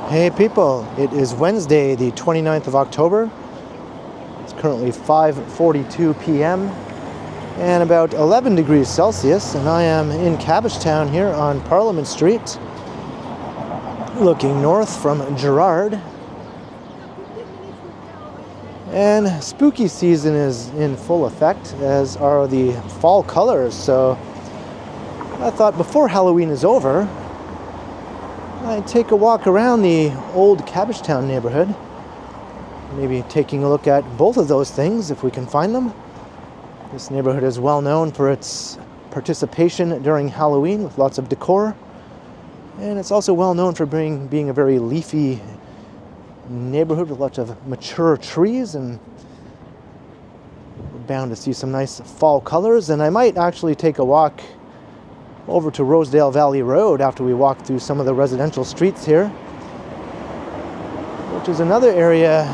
Hey people, it is Wednesday the 29th of October. It's currently 5:42 p.m. and about 11 degrees Celsius, and I am in Cabbagetown here on Parliament Street, looking north from Gerrard. And spooky season is in full effect, as are the fall colors, so I thought before Halloween is over, I'd take a walk around the old Cabbagetown neighborhood, maybe taking a look at both of those things if we can find them. This neighborhood is well known for its participation during Halloween with lots of decor, and it's also well known for being a very leafy neighborhood with lots of mature trees, and we're bound to see some nice fall colors. And I might actually take a walk over to Rosedale Valley Road after we walk through some of the residential streets here, which is another area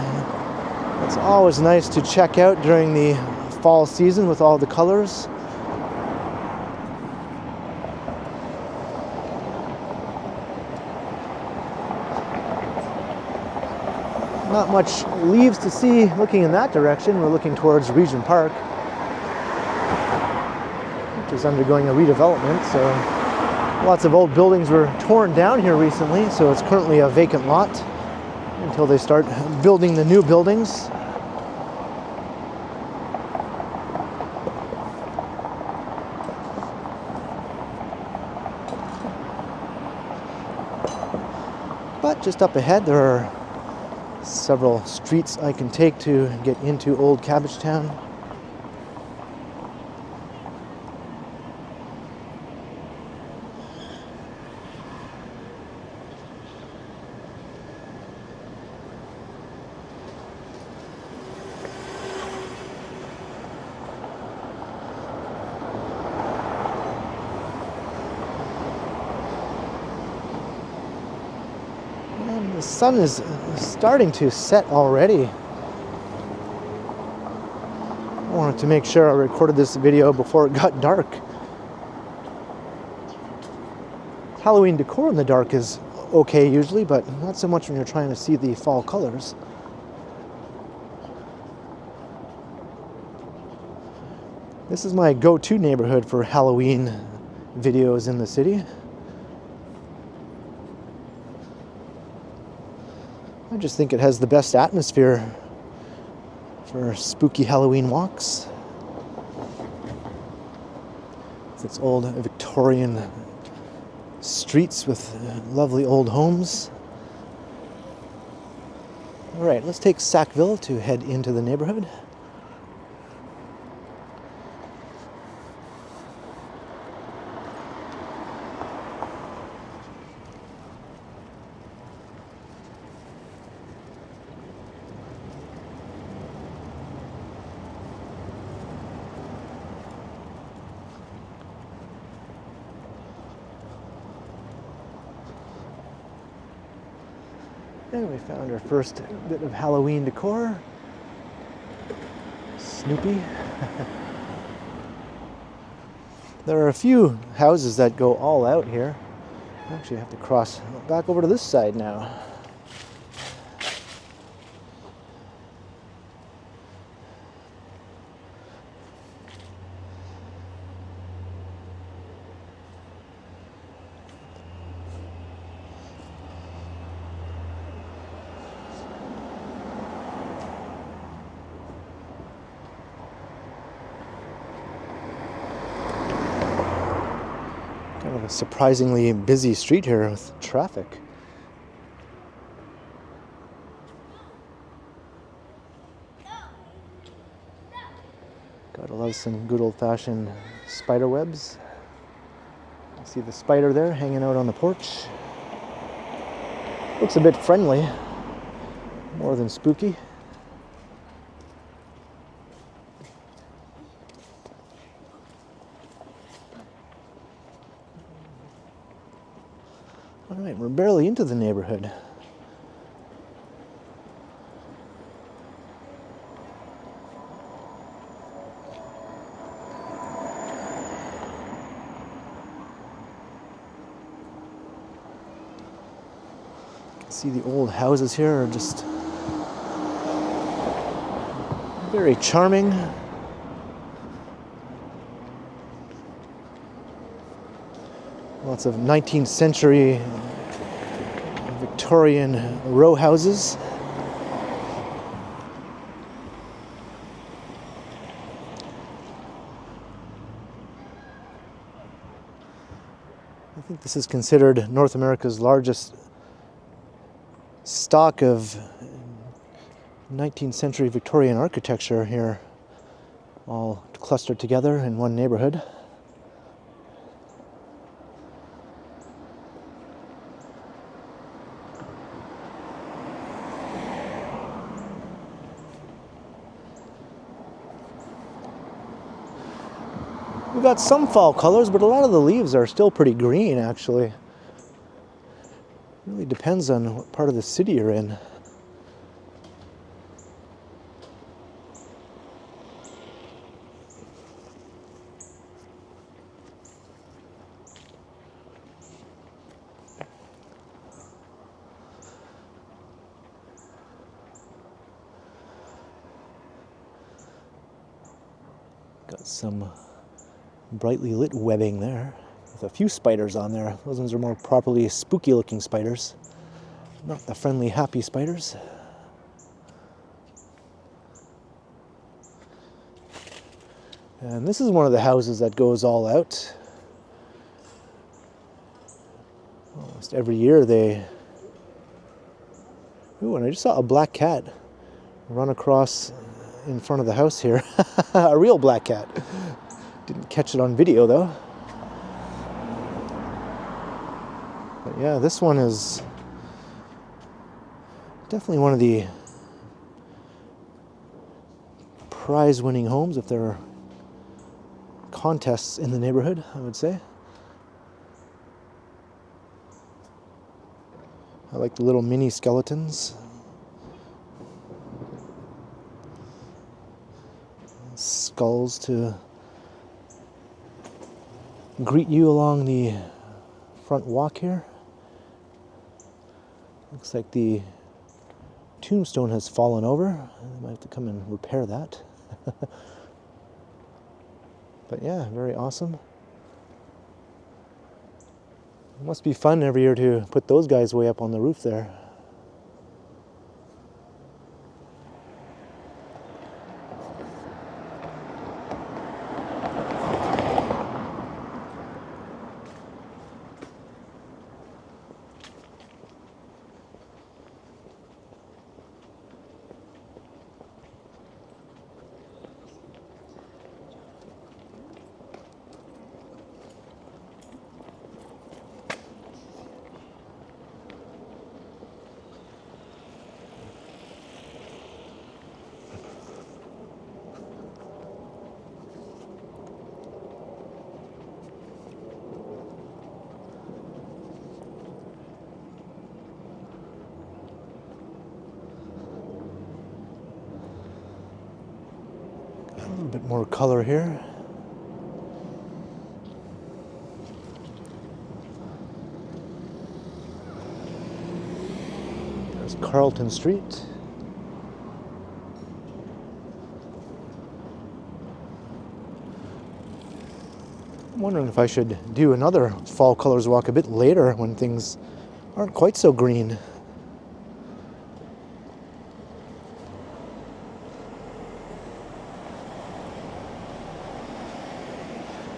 that's always nice to check out during the fall season with all the colors. Not much leaves to see looking in that direction. We're looking towards Regent Park, which is undergoing a redevelopment. So lots of old buildings were torn down here recently, so it's currently a vacant lot until they start building the new buildings. But just up ahead there are several streets I can take to get into old Cabbagetown. The sun is starting to set already. I wanted to make sure I recorded this video before it got dark. Halloween decor in the dark is okay usually, but not so much when you're trying to see the fall colors. This is my go-to neighborhood for Halloween videos in the city. I just think it has the best atmosphere for spooky Halloween walks. It's its old Victorian streets with lovely old homes. All right, let's take Sackville to head into the neighborhood. And we found our first bit of Halloween decor. Snoopy. There are a few houses that go all out here. Actually, I have to cross back over to this side now. Kind of a surprisingly busy street here with traffic. Gotta love some good old-fashioned spider webs. You see the spider there hanging out on the porch. Looks a bit friendly, more than spooky. All right, we're barely into the neighborhood. See, the old houses here are just very charming. Lots of 19th century Victorian row houses. I think this is considered North America's largest stock of 19th century Victorian architecture here, all clustered together in one neighborhood. We've got some fall colors, but a lot of the leaves are still pretty green, actually. It really depends on what part of the city you're in. Got some brightly lit webbing there with a few spiders on there. Those ones are more properly spooky looking spiders, not the friendly happy spiders. And this is one of the houses that goes all out. Almost every year they... Ooh, and I just saw a black cat run across in front of the house here. A real black cat. Didn't catch it on video though. But yeah, this one is definitely one of the prize-winning homes if there are contests in the neighborhood, I would say. I like the little mini skeletons. Skulls to greet you along the front walk here. Looks like the tombstone has fallen over. I might have to come and repair that. But yeah, very awesome. It must be fun every year to put those guys way up on the roof there. A little bit more color here. There's Carlton Street. I'm wondering if I should do another fall colors walk a bit later when things aren't quite so green.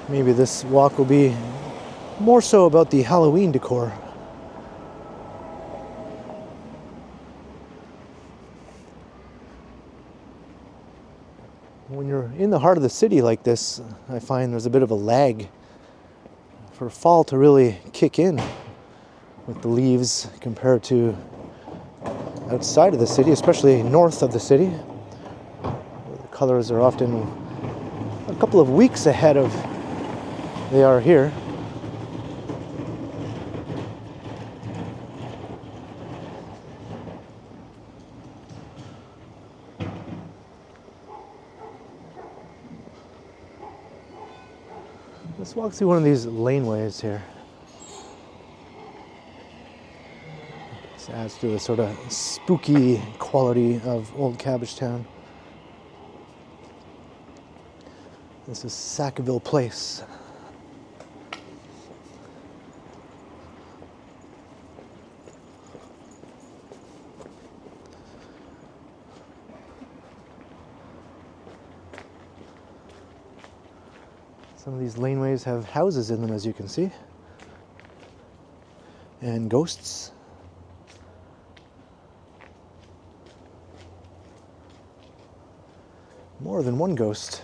Maybe this walk will be more so about the Halloween decor. When you're in the heart of the city like this, I find there's a bit of a lag for fall to really kick in with the leaves compared to outside of the city, especially north of the city. The colors are often a couple of weeks ahead of they are here. Let's walk through one of these laneways here. This adds to the sort of spooky quality of old Cabbagetown. This is Sackville Place. Some of these laneways have houses in them, as you can see, and ghosts. More than one ghost.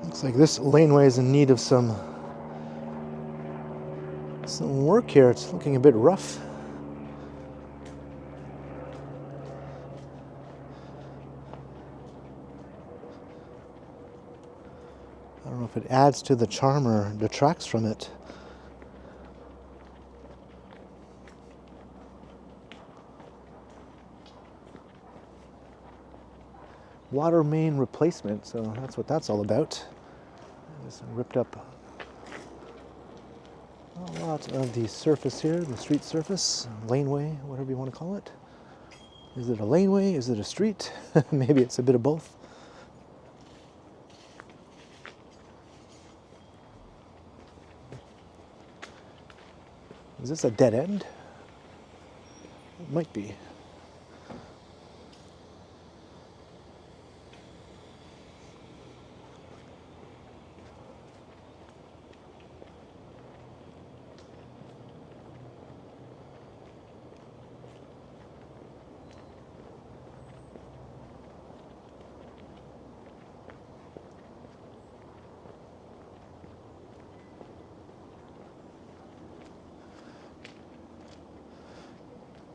Looks like this laneway is in need of some work here. It's looking a bit rough. I don't know if it adds to the charm or detracts from it. Water main replacement, so that's what that's all about. Just ripped up a lot of the surface here, the street surface, laneway, whatever you want to call it. Is it a laneway? Is it a street? Maybe it's a bit of both. Is this a dead end? It might be.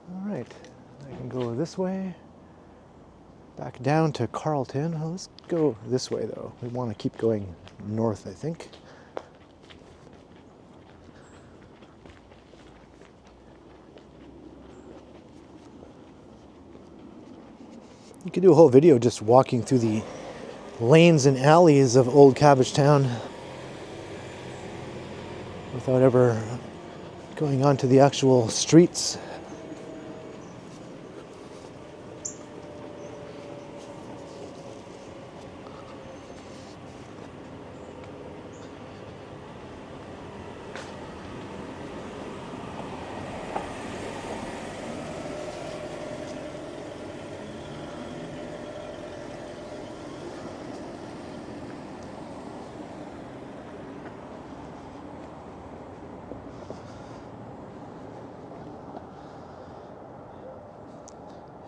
All right, I can go this way, back down to Carlton. Well, let's go this way though. We want to keep going north, I think. You could do a whole video just walking through the lanes and alleys of old Cabbagetown without ever going on to the actual streets.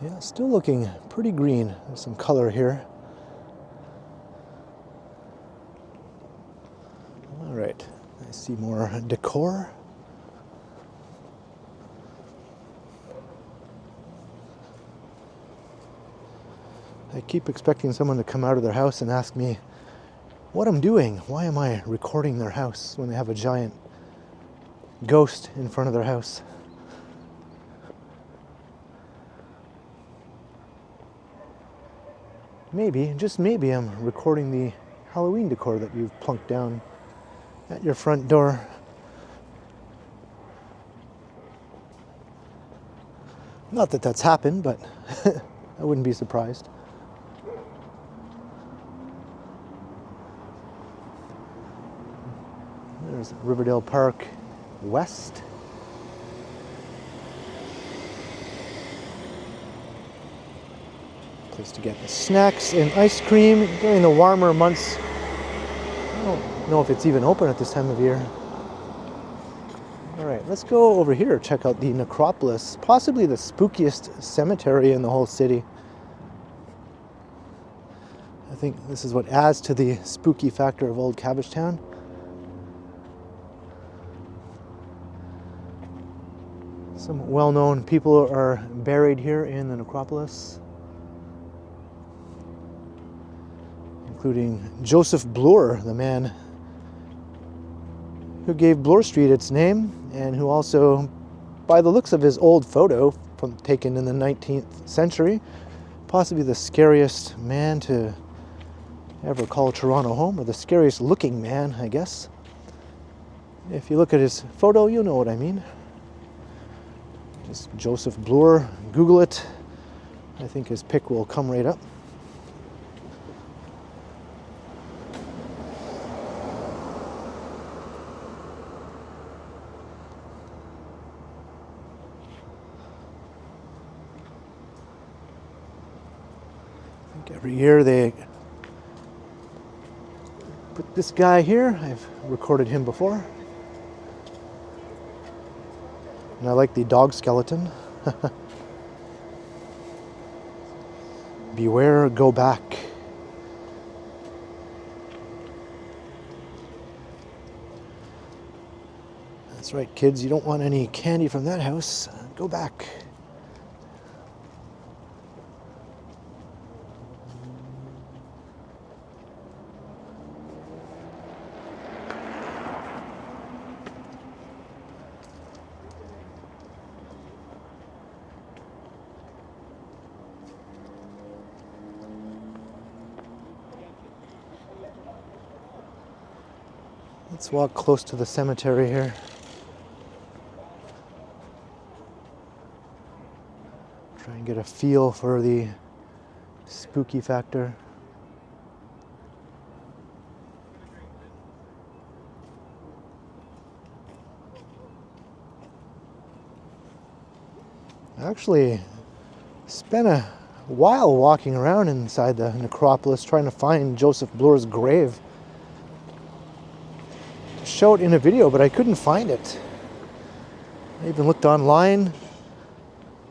Yeah, still looking pretty green. There's some color here. All right, I see more decor. I keep expecting someone to come out of their house and ask me what I'm doing. Why am I recording their house when they have a giant ghost in front of their house? Maybe, just maybe, I'm recording the Halloween decor that you've plunked down at your front door. Not that that's happened, but I wouldn't be surprised. There's Riverdale Park West. Place to get the snacks and ice cream during the warmer months. I don't know if it's even open at this time of year. All right, let's go over here, check out the Necropolis, possibly the spookiest cemetery in the whole city. I think this is what adds to the spooky factor of old Cabbagetown. Some well-known people are buried here in the Necropolis, including Joseph Bloor, the man who gave Bloor Street its name, and who also, by the looks of his old photo taken in the 19th century, possibly the scariest man to ever call Toronto home, or the scariest looking man, I guess. If you look at his photo, you'll know what I mean. Just Joseph Bloor, Google it. I think his pic will come right up. I think every year they put this guy here. I've recorded him before. And I like the dog skeleton. Beware, go back. That's right, kids, you don't want any candy from that house. Go back. Let's walk close to the cemetery here. Try and get a feel for the spooky factor. I actually spent a while walking around inside the necropolis trying to find Joseph Bloor's grave. Show it in a video, but I couldn't find it. I even looked online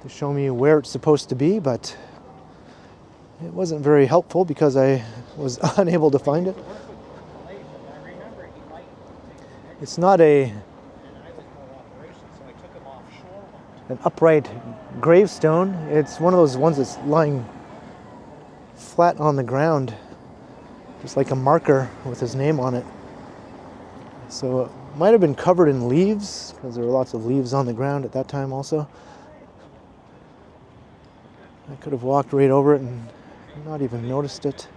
to show me where it's supposed to be, but it wasn't very helpful because I was unable to find it. It's not an upright gravestone. It's one of those ones that's lying flat on the ground, just like a marker with his name on it. So it might have been covered in leaves, because there were lots of leaves on the ground at that time also. I could have walked right over it and not even noticed it.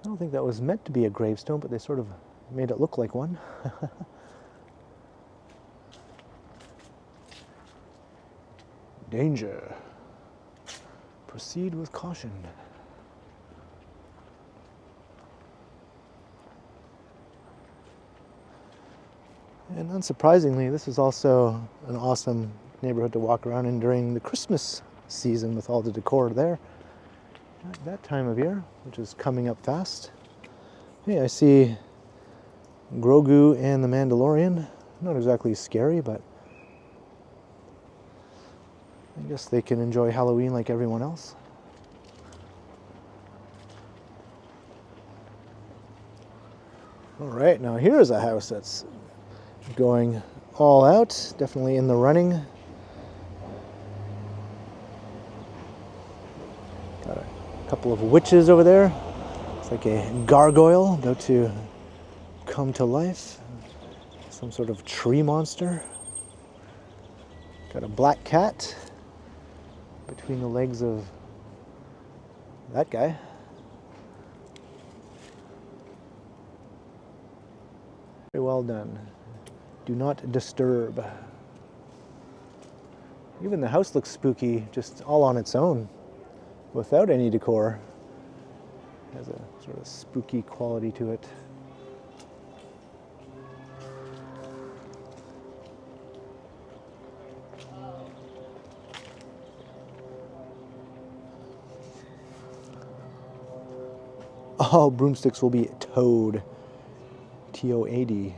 I don't think that was meant to be a gravestone, but they sort of made it look like one. Danger. Proceed with caution. And unsurprisingly, this is also an awesome neighborhood to walk around in during the Christmas season with all the decor there. At that time of year, which is coming up fast. Hey, I see Grogu and the Mandalorian. Not exactly scary, but I guess they can enjoy Halloween like everyone else. All right, now here's a house that's going all out, definitely in the running. Got a couple of witches over there. It's like a gargoyle about to come to life. Some sort of tree monster. Got a black cat between the legs of that guy. Very well done. Do not disturb. Even the house looks spooky just all on its own, without any decor. Has a sort of spooky quality to it. All broomsticks will be towed. T-O-A-D.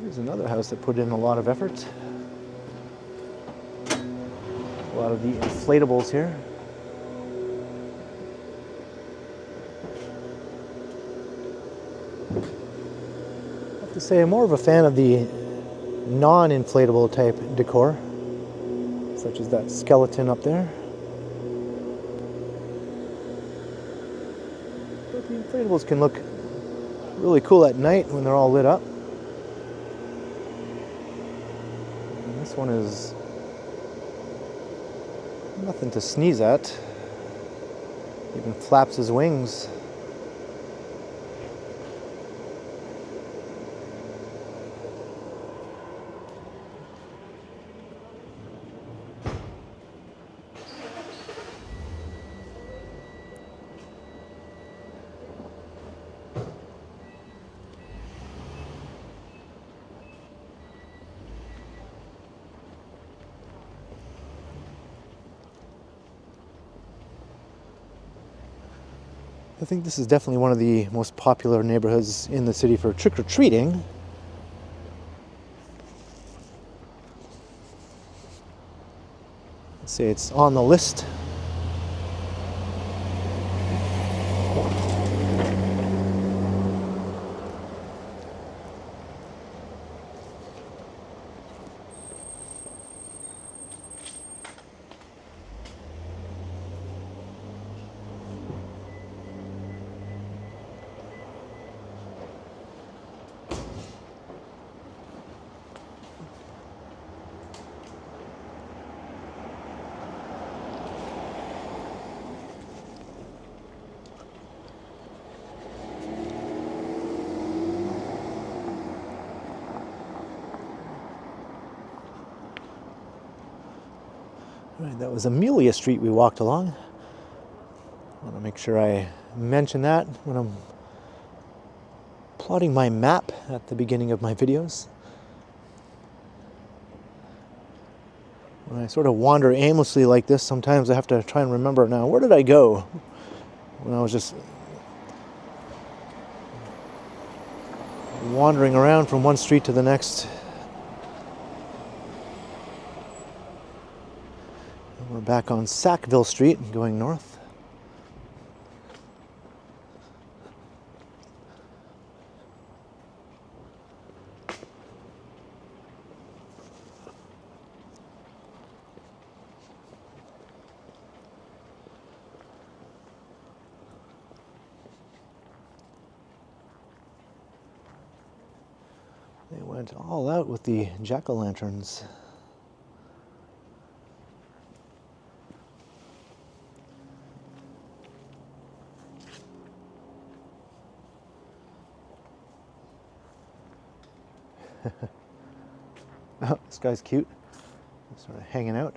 Here's another house that put in a lot of effort. A lot of the inflatables here. I have to say, I'm more of a fan of the non-inflatable type decor, such as that skeleton up there. But the inflatables can look really cool at night when they're all lit up. And this one is nothing to sneeze at. Even flaps his wings. I think this is definitely one of the most popular neighborhoods in the city for trick-or-treating. Let's say it's on the list. Right, that was Amelia Street we walked along. I want to make sure I mention that when I'm plotting my map at the beginning of my videos. When I sort of wander aimlessly like this, sometimes I have to try and remember now, where did I go when I was just wandering around from one street to the next. We're back on Sackville Street, going north. They went all out with the jack-o'-lanterns. Oh, this guy's cute. He's sort of hanging out.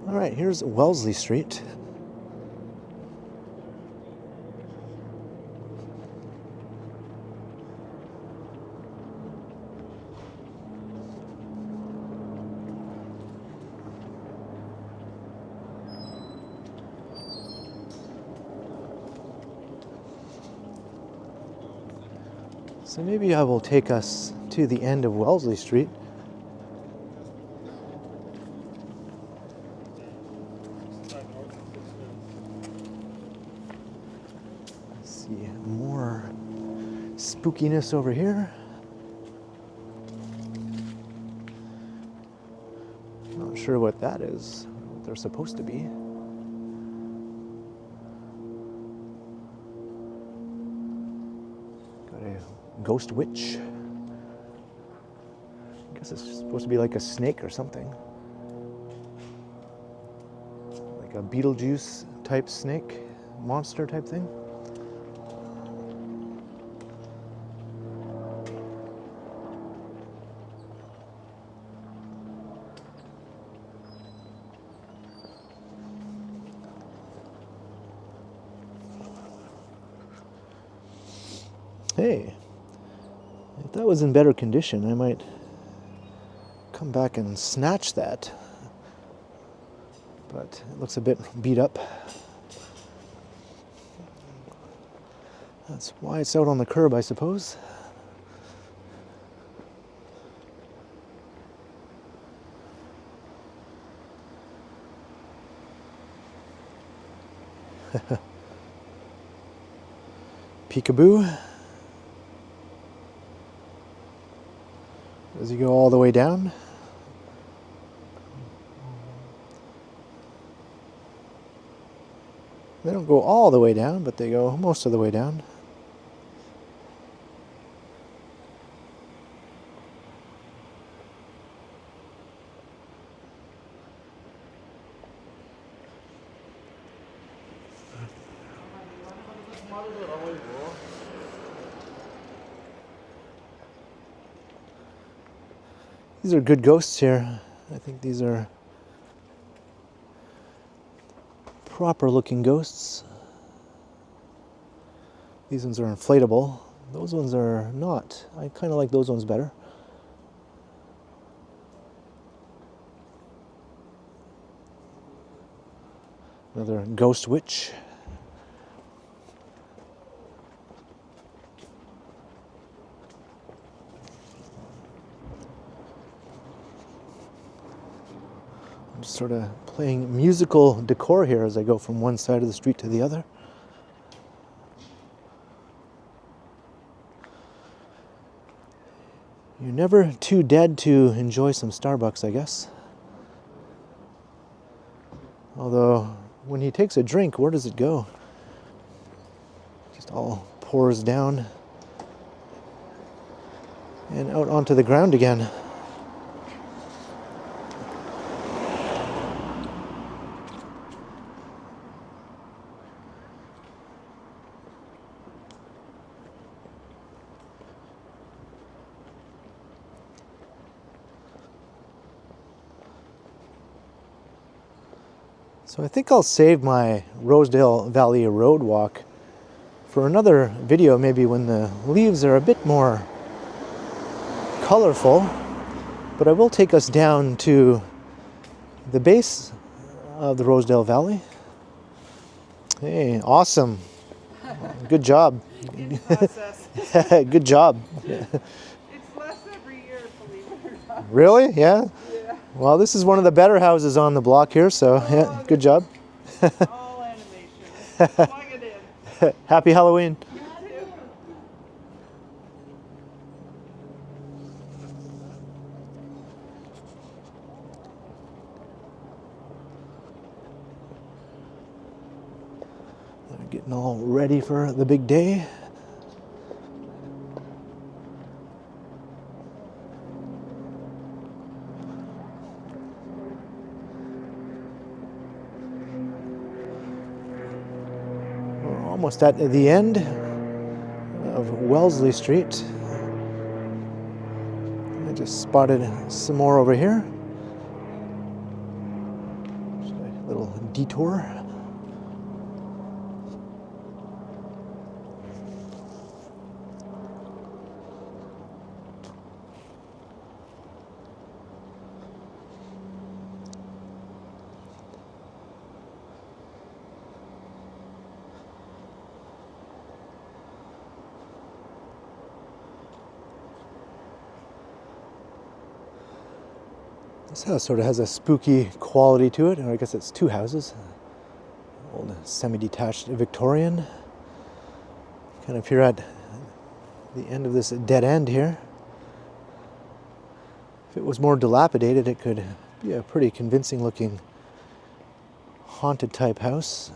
All right, here's Wellesley Street. So maybe I will take us to the end of Wellesley Street. Let's see, more spookiness over here. sure what that is, what they're supposed to be. Got a ghost witch. I guess it's supposed to be like a snake or something. Like a Beetlejuice type snake, monster type thing. Hey, if that was in better condition, I might come back and snatch that. But it looks a bit beat up. That's why it's out on the curb, I suppose. Peekaboo. Does he go all the way down? They don't go all the way down, but they go most of the way down. These are good ghosts here. I think these are proper looking ghosts. These ones are inflatable. Those ones are not. I kind of like those ones better. Another ghost witch. I'm just sort of playing musical decor here as I go from one side of the street to the other. You're never too dead to enjoy some Starbucks, I guess. Although, when he takes a drink, where does it go? Just all pours down and out onto the ground again. So I think I'll save my Rosedale Valley Road walk for another video, maybe when the leaves are a bit more colorful. But I will take us down to the base of the Rosedale Valley. Hey, awesome. Good job. Good job. It's less every year, believe it or not. Really? Yeah? Yeah. Well, this is one of the better houses on the block here, so yeah, good job. All animation. Plug it in. Happy Halloween. You too. They're getting all ready for the big day. Almost at the end of Wellesley Street. I just spotted some more over here. Just a little detour. This house sort of has a spooky quality to it, or I guess it's two houses. Old semi-detached Victorian. Kind of here at the end of this dead end here. If it was more dilapidated, it could Be a pretty convincing looking haunted type house.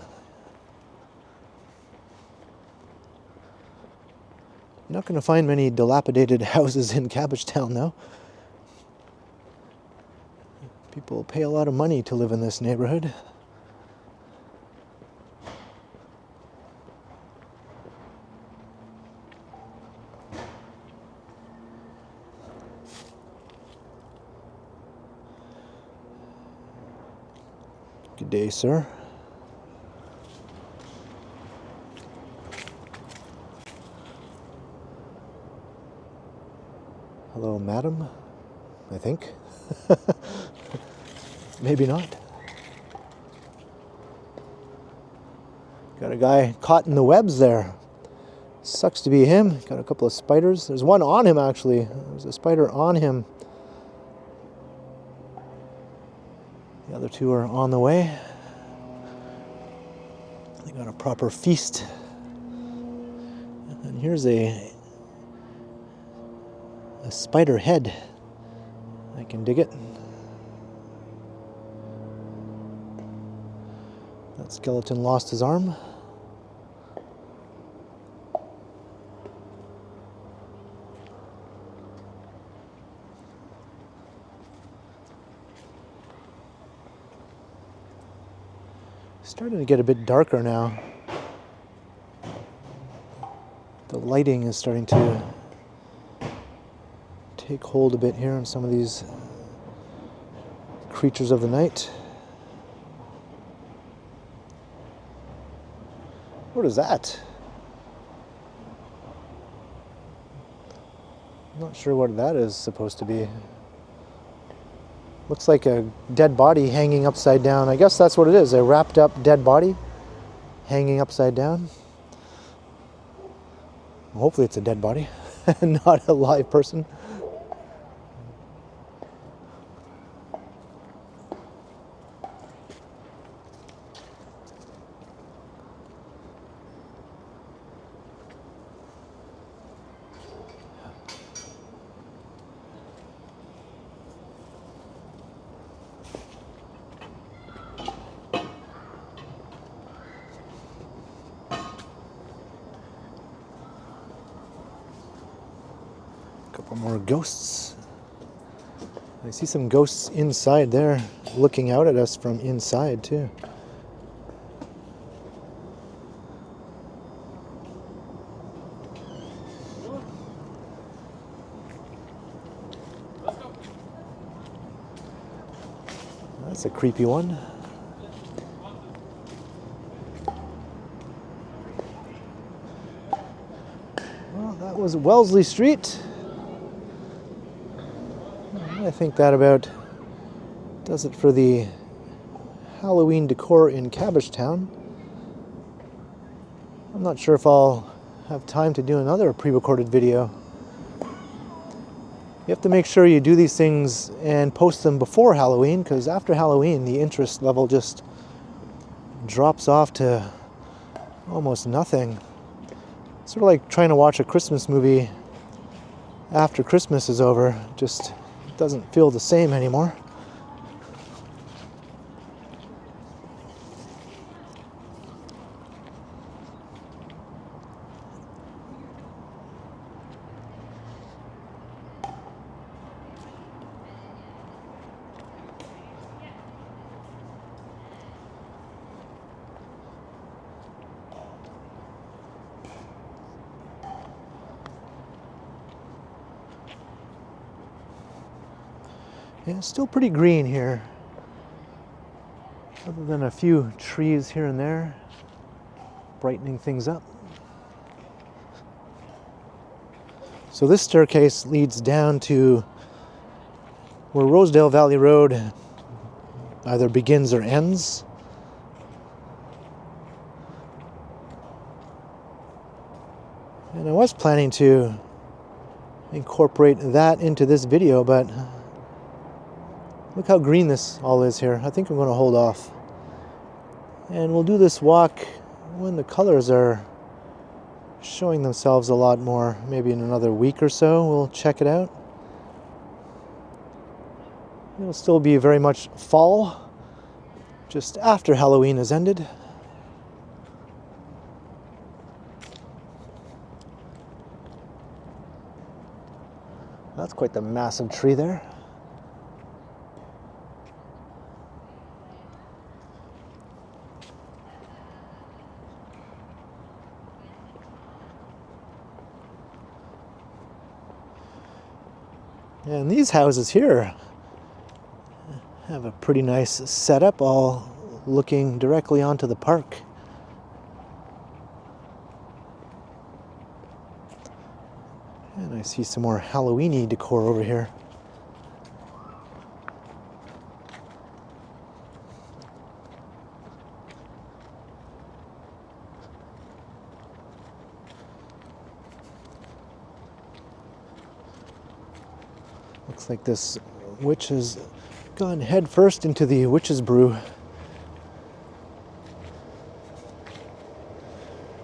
You're not going to find many dilapidated houses in Cabbagetown though. People pay a lot of money to live in this neighborhood. Good day, sir. Hello, madam, I think. Maybe not. Got a guy caught in the webs there. Sucks to be him. Got a couple of spiders. There's one on him, actually. There's a spider on him. The other two are on the way. They got a proper feast. And here's a spider head. I can dig it. That skeleton lost his arm. Starting to get a bit darker now. The lighting is starting to take hold a bit here on some of these creatures of the night. What is that? I'm not sure what that is supposed to be. Looks like a dead body hanging upside down. I guess that's what it is, a wrapped up dead body hanging upside down. Hopefully it's a dead body, not a live person. Couple more ghosts. I see some ghosts inside there, looking out at us from inside too. That's a creepy one. Well, that was Wellesley Street. I think that about does it for the Halloween decor in Cabbagetown. I'm not sure if I'll have time to do another pre-recorded video. You have to make sure you do these things and post them before Halloween, because after Halloween the interest level just drops off to almost nothing. Sort of like trying to watch a Christmas movie after Christmas is over. Just doesn't feel the same anymore. Yeah, it's still pretty green here, other than a few trees here and there, brightening things up. So this staircase leads down to where Rosedale Valley Road either begins or ends. And I was planning to incorporate that into this video, but look how green this all is here. I think I'm going to hold off. And we'll do this walk when the colors are showing themselves a lot more. Maybe in another week or so we'll check it out. It'll still be very much fall, just after Halloween has ended. That's quite the massive tree there. And these houses here have a pretty nice setup, all looking directly onto the park. And I see some more Halloween-y decor over here. Looks like this witch has gone head first into the witch's brew.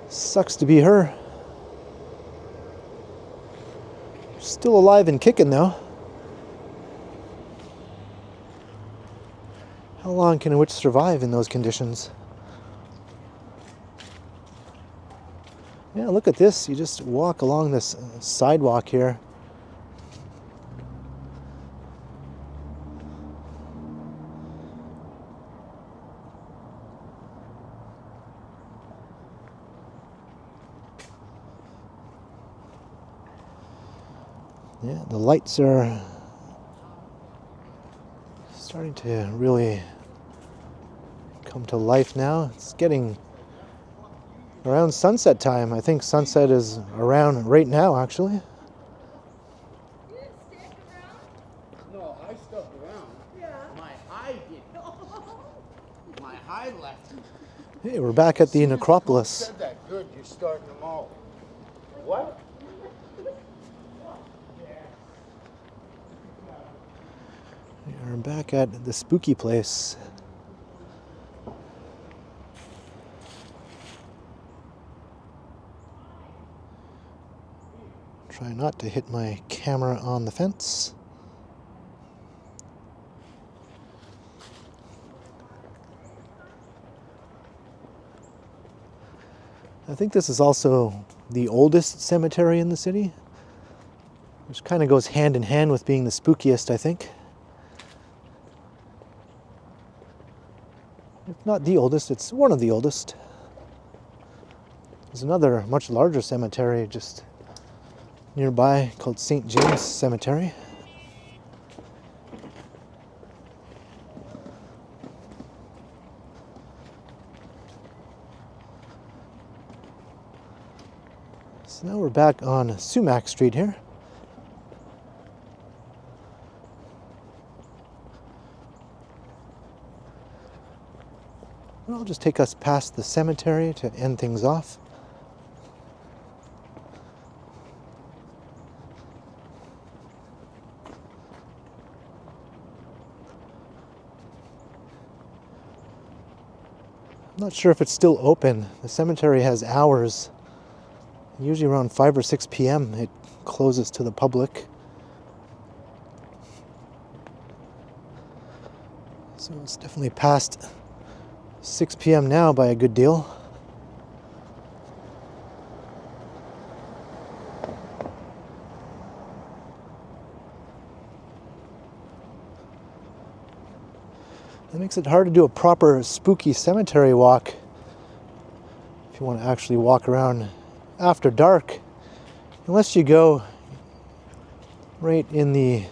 Sucks to be her. Still alive and kicking though. How long can a witch survive in those conditions? Yeah, look at this. You just walk along this sidewalk here. Yeah, the lights are starting to really come to life now. It's getting around sunset time. I think sunset is around right now, actually. You didn't stick around? No, I stuck around. Yeah. My eye didn't. My eye left. Hey, we're back at the You Necropolis. said that good. You're starting them all. What? We're back at the spooky place. Try not to hit my camera on the fence. I think this is also the oldest cemetery in the city, which kind of goes hand in hand with being the spookiest, I think. If not the oldest, it's one of the oldest. There's another much larger cemetery just nearby called St. James Cemetery. So now we're back on Sumac Street here. I'll just take us past the cemetery to end things off. I'm not sure if it's still open. The cemetery has hours. Usually around 5 or 6 p.m. it closes to the public. So it's definitely past 6 p.m. now by a good deal. That makes it hard to do a proper spooky cemetery walk if you want to actually walk around after dark, unless you go right in the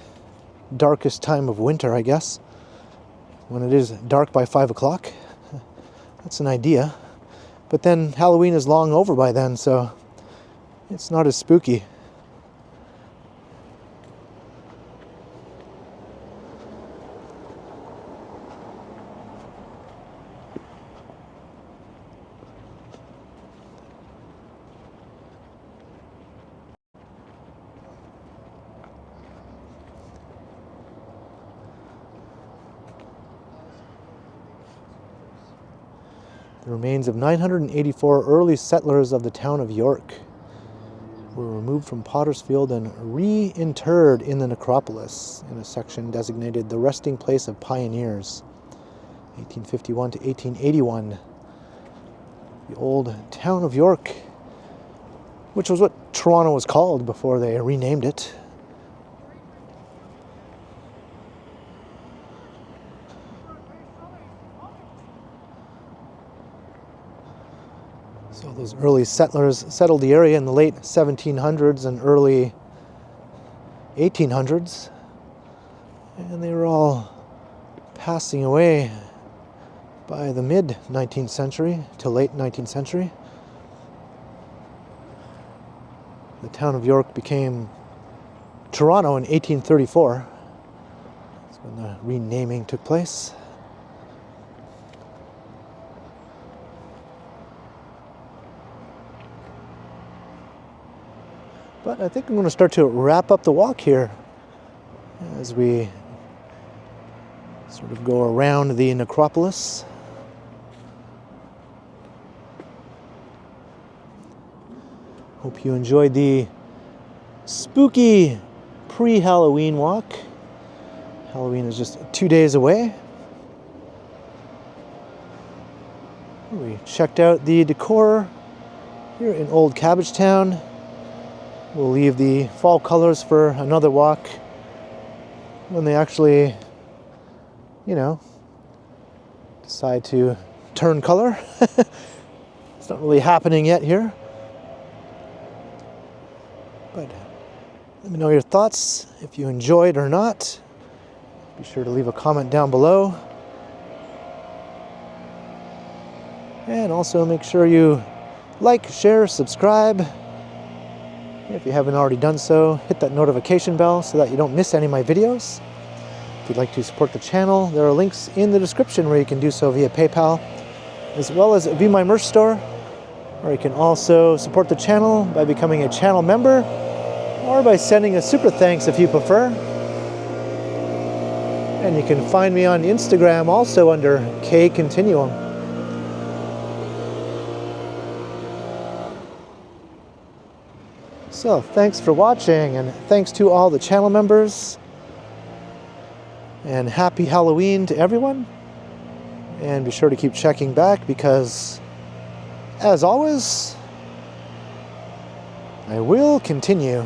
darkest time of winter, I guess, when it is dark by 5 o'clock. That's an idea. But then Halloween is long over by then, so it's not as spooky. The remains of 984 early settlers of the town of York. were removed from Potter's Field and reinterred in the Necropolis in a section designated the resting place of pioneers, 1851 to 1881. The old town of York, which was what Toronto was called before they renamed it. So those early settlers settled the area in the late 1700s and early 1800s, and they were all passing away by the mid 19th century to late 19th century. The town of York became Toronto in 1834. That's when the renaming took place. But I think I'm going to start to wrap up the walk here as we sort of go around the Necropolis. Hope you enjoyed the spooky pre-Halloween walk. Halloween is just 2 days away. We checked out the Decor here in Old Cabbagetown. We'll leave the fall colors for another walk when they actually, decide to turn color. It's not really happening yet here. But let me know your thoughts, if you enjoyed or not. Be sure to leave a comment down below. And also make sure you like, share, subscribe. If you haven't already done so, hit that notification bell so that you don't miss any of my videos. If you'd like to support the channel, there are links in the description where you can do so via PayPal, as well as via my merch store, or you can also support the channel by becoming a channel member, or by sending a super thanks if you prefer. And you can find me on Instagram also under KContinuum. So, thanks for watching, and thanks to all the channel members. And happy Halloween to everyone. And be sure to keep checking back because, as always, I will continue.